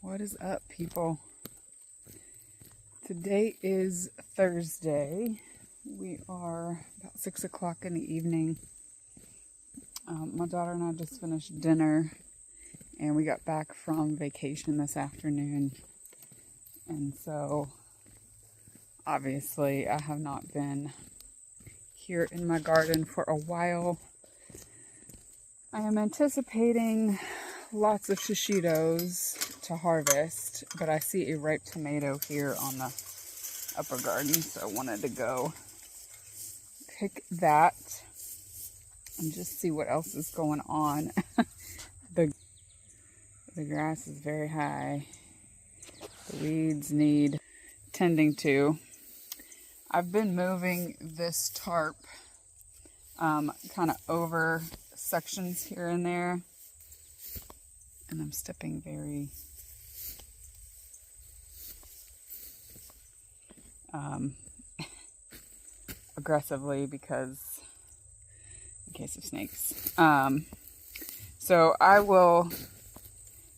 What is up, people? Today is Thursday. We are about 6 o'clock in the evening. My daughter and I just finished dinner, and we got back from vacation this afternoon. And so, obviously, I have not been here in my garden for a while. I am anticipating lots of shishitos to harvest, but I see a ripe tomato here on the upper garden, so I wanted to go pick that and just see what else is going on. The grass is very high. The weeds need tending to. I've been moving this tarp kind of over sections here and there. And I'm stepping very aggressively because in case of snakes. So I will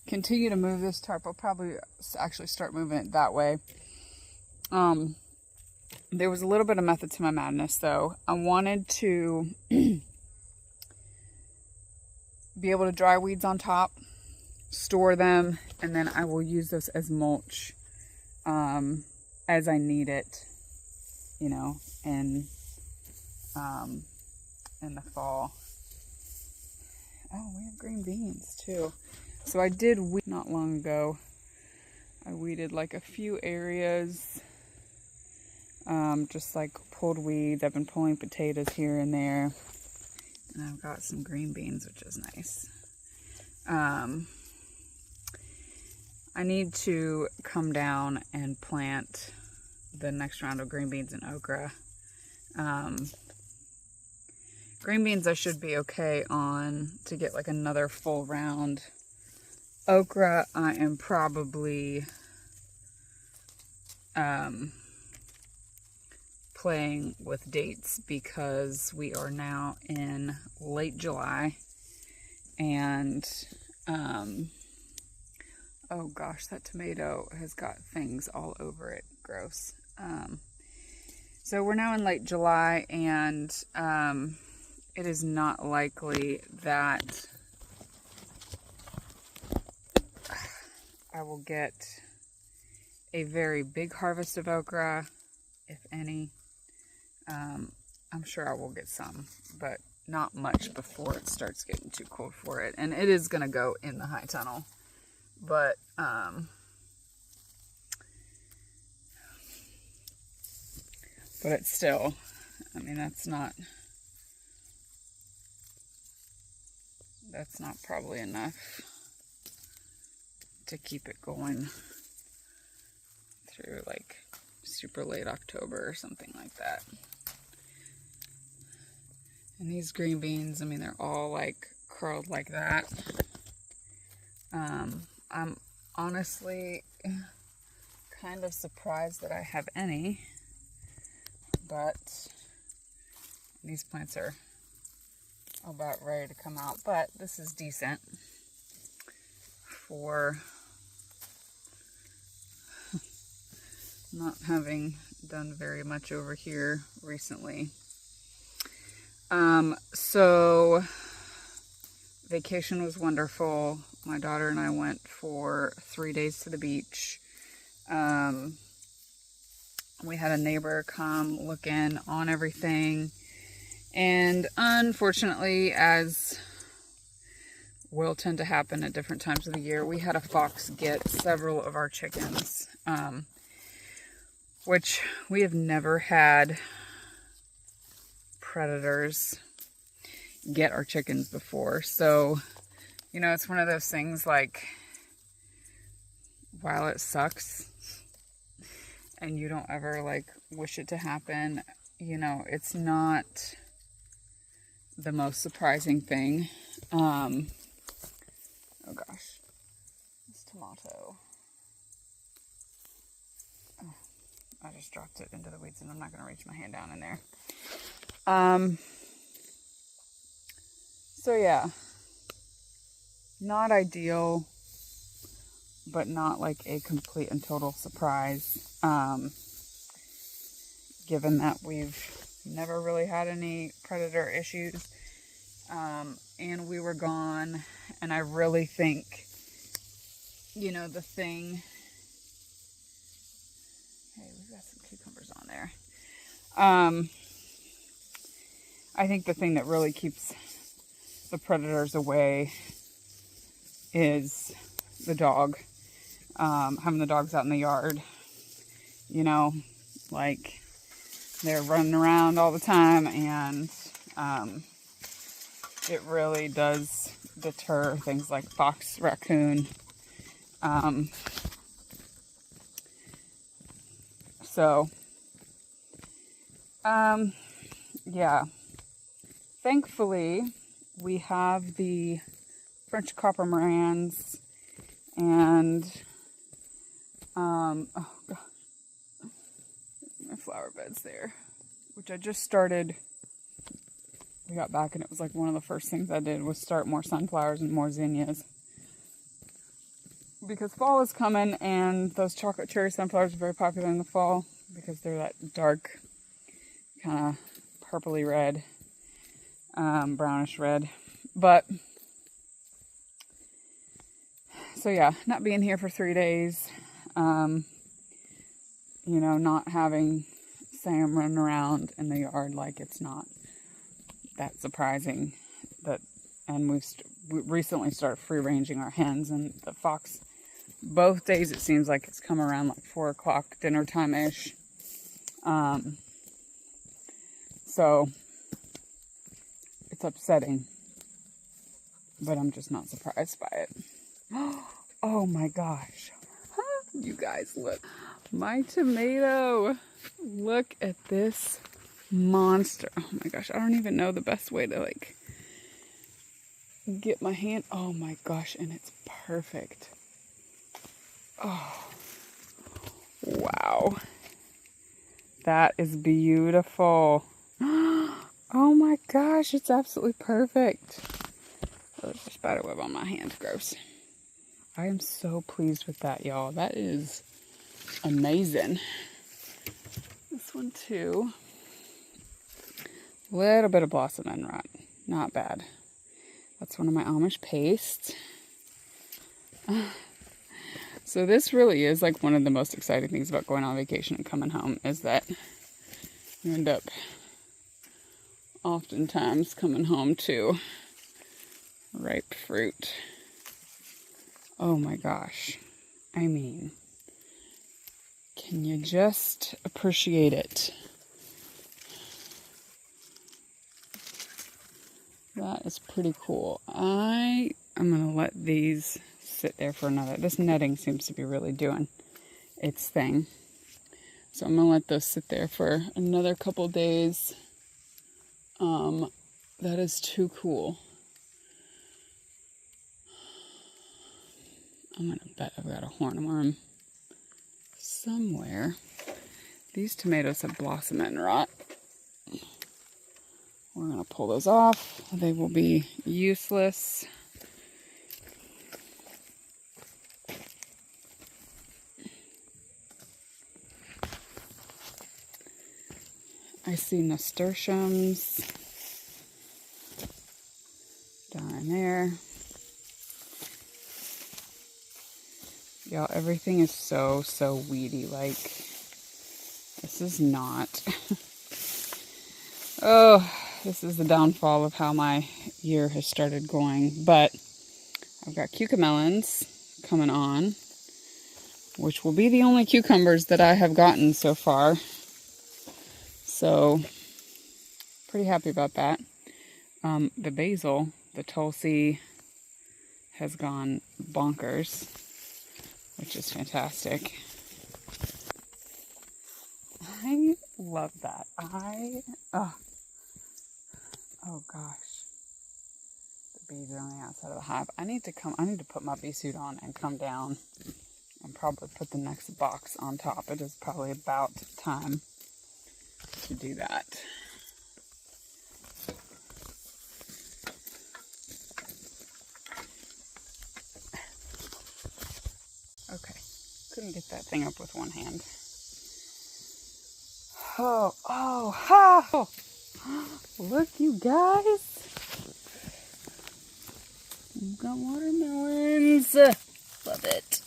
continue to move this tarp. I'll probably actually start moving it that way. There was a little bit of method to my madness, though. I wanted to be able to dry weeds on top, store them, and then I will use those as mulch as I need it, you know, in the fall. Oh, we have green beans too. So I did weed not long ago. I weeded like a few areas, just like pulled weeds. I've been pulling potatoes here and there, and I've got some green beans, which is nice. I need to come down and plant the next round of green beans and okra. Green beans I should be okay on to get like another full round. Okra I am probably playing with dates because we are now in late July and oh gosh, that tomato has got things all over it. Gross. So we're now in late July, and it is not likely that I will get a very big harvest of okra, if any. I'm sure I will get some, but not much before it starts getting too cold for it. And it is going to go in the high tunnel. But, it's still, I mean, that's not probably enough to keep it going through like super late October or something like that. And these green beans, I mean, they're all like curled like that. I'm honestly kind of surprised that I have any, but these plants are about ready to come out. But this is decent for not having done very much over here recently. So vacation was wonderful. My daughter and I went for 3 days to the beach. We had a neighbor come look in on everything. And unfortunately, as will tend to happen at different times of the year, we had a fox get several of our chickens, which we have never had predators get our chickens before. So, you know, it's one of those things like, while it sucks and you don't ever like wish it to happen, you know, it's not the most surprising thing. Oh gosh, this tomato. Oh, I just dropped it into the weeds and I'm not going to reach my hand down in there. So yeah, not ideal, but not like a complete and total surprise, given that we've never really had any predator issues. And we were gone, and I really think, you know, the thing, hey, we've got some cucumbers on there. I think the thing that really keeps the predators away is the dog. Having the dogs out in the yard, you know, like they're running around all the time, and it really does deter things like fox, raccoon. Yeah. Thankfully, we have the French copper morans and, oh God, my flower beds there, which I just started. We got back and it was like one of the first things I did was start more sunflowers and more zinnias. Because fall is coming, and those chocolate cherry sunflowers are very popular in the fall because they're that dark, kind of purpley red, brownish red. But, so yeah, not being here for 3 days, you know, not having Sam running around in the yard, like, it's not that surprising. And we recently started free ranging our hens, and the fox, both days it seems like it's come around like 4 o'clock dinner time ish. So it's upsetting, but I'm just not surprised by it. Oh my gosh. You guys, look. My tomato. Look at this monster. Oh my gosh. I don't even know the best way to like get my hand. Oh my gosh. And it's perfect. Oh. Wow. That is beautiful. Oh my gosh. It's absolutely perfect. Oh, there's a spider web on my hand. Gross. I am so pleased with that, y'all. That is amazing. This one too. Little bit of blossom end rot. Not bad. That's one of my Amish pastes. So this really is like one of the most exciting things about going on vacation and coming home, is that you end up oftentimes coming home to ripe fruit. Oh my gosh. I mean, can you just appreciate it? That is pretty cool. I'm going to let these sit there for another. This netting seems to be really doing its thing. So I'm going to let those sit there for another couple days. That is too cool. I'm going to bet I've got a hornworm somewhere. These tomatoes have blossom end rot. We're going to pull those off. They will be useless. I see nasturtiums down in there. Y'all, everything is so weedy. Like, this is not. Oh, this is the downfall of how my year has started going. But I've got cucamelons coming on, which will be the only cucumbers that I have gotten so far. So, pretty happy about that. The basil, the Tulsi, has gone bonkers, which is fantastic. I love that. Oh gosh. The bees are on the outside of the hive. I need to put my bee suit on and come down and probably put the next box on top. It is probably about time to do that. Okay, couldn't get that thing up with one hand. Oh, look, you guys. We've got watermelons. Love it.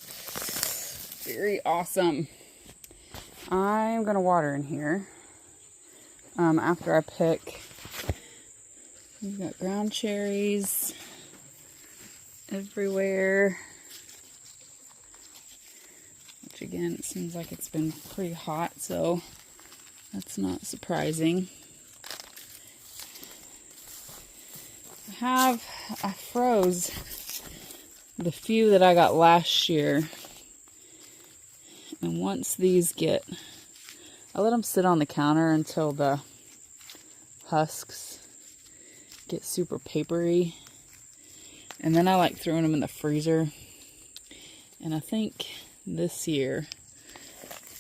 Very awesome. I'm gonna water in here after I pick. We've got ground cherries everywhere. Which again, it seems like it's been pretty hot, so that's not surprising. I froze the few that I got last year. And once these I let them sit on the counter until the husks get super papery. And then I like throwing them in the freezer. And I think this year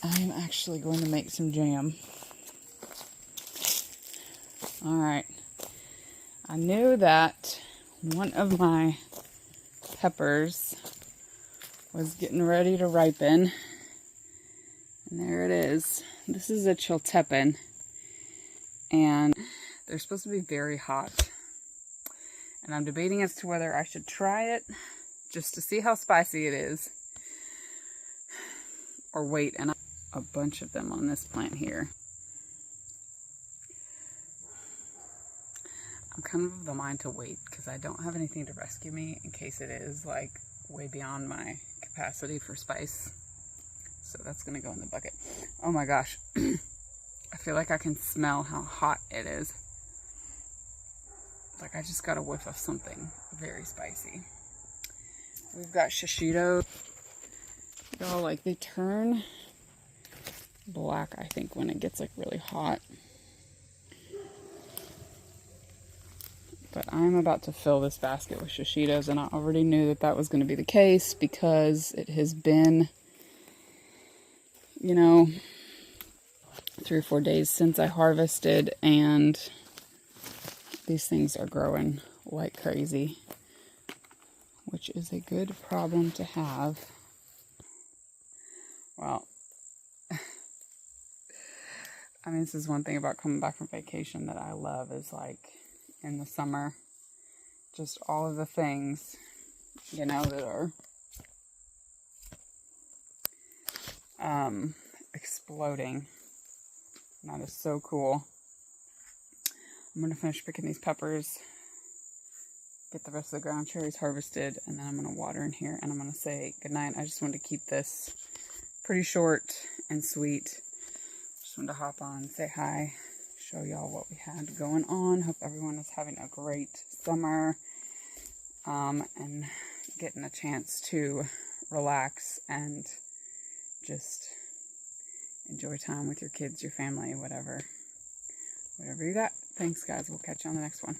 I'm actually going to make some jam. Alright. I knew that one of my peppers was getting ready to ripen. And there it is. This is a chiltepin. And they're supposed to be very hot. And I'm debating as to whether I should try it just to see how spicy it is. Or wait, and a bunch of them on this plant here. I'm kind of of the mind to wait because I don't have anything to rescue me in case it is like way beyond my capacity for spice. So that's gonna go in the bucket. Oh my gosh. I feel like I can smell how hot it is. Like I just got a whiff of something very spicy. We've got shishito. Y'all, like they turn black, I think, when it gets like really hot. But I'm about to fill this basket with shishitos, and I already knew that that was going to be the case because it has been, you know, 3 or 4 days since I harvested, and these things are growing like crazy, which is a good problem to have. Well, I mean, this is one thing about coming back from vacation that I love is like in the summer, just all of the things, you know, that are exploding. And that is so cool. I'm going to finish picking these peppers, get the rest of the ground cherries harvested, and then I'm going to water in here, and I'm going to say goodnight. I just wanted to keep this pretty short and sweet. Just wanted to hop on, say hi, show y'all what we had going on. Hope everyone is having a great summer and getting a chance to relax and just enjoy time with your kids, your family, whatever you got. Thanks, guys. We'll catch you on the next one.